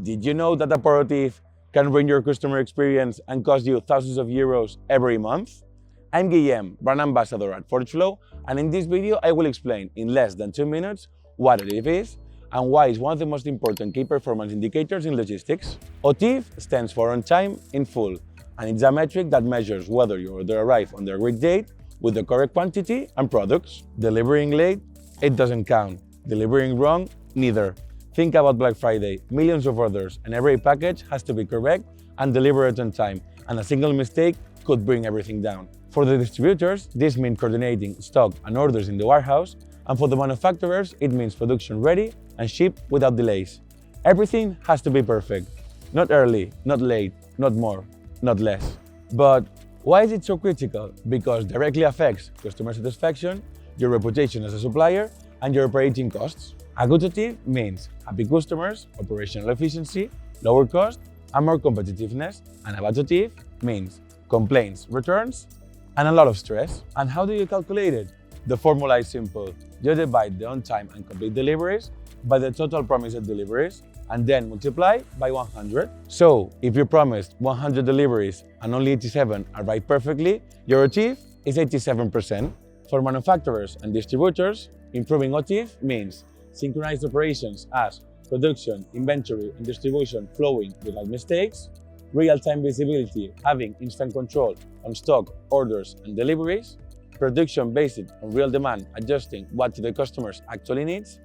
Did you know that a poor OTIF can ruin your customer experience and cost you thousands of euros every month? I'm Guillem, brand ambassador at ForgeFlow, and in this video I will explain in less than 2 minutes what OTIF is and why it's one of the most important key performance indicators in logistics. OTIF stands for On Time in Full, and it's a metric that measures whether your order arrives on the agreed date with the correct quantity and products. Delivering late, it doesn't count. Delivering wrong, neither. Think about Black Friday, millions of orders, and every package has to be correct and delivered on time, and a single mistake could bring everything down. For the distributors, this means coordinating stock and orders in the warehouse, and for the manufacturers, it means production ready and shipped without delays. Everything has to be perfect. Not early, not late, not more, not less. But why is it so critical? Because directly affects customer satisfaction, your reputation as a supplier, and your operating costs. A good OTIF means happy customers, operational efficiency, lower cost, and more competitiveness. And a bad OTIF means complaints, returns, and a lot of stress. And how do you calculate it? The formula is simple. You divide the on-time and complete deliveries by the total promised deliveries, and then multiply by 100. So, if you promised 100 deliveries and only 87 arrive perfectly, your OTIF is 87%. For manufacturers and distributors, improving OTIF means synchronized operations as production, inventory, and distribution flowing without mistakes, real-time visibility, having instant control on stock, orders, and deliveries, production based on real demand, adjusting what the customers actually needs,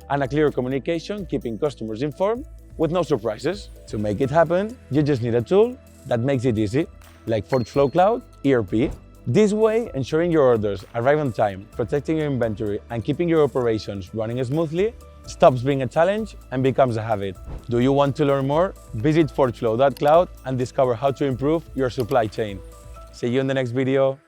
and a clear communication, keeping customers informed with no surprises. To make it happen, you just need a tool that makes it easy, like ForgeFlow Cloud ERP. This way, ensuring your orders arrive on time, protecting your inventory, and keeping your operations running smoothly stops being a challenge and becomes a habit. Do you want to learn more? Visit forgeflow.cloud and discover how to improve your supply chain. See you in the next video.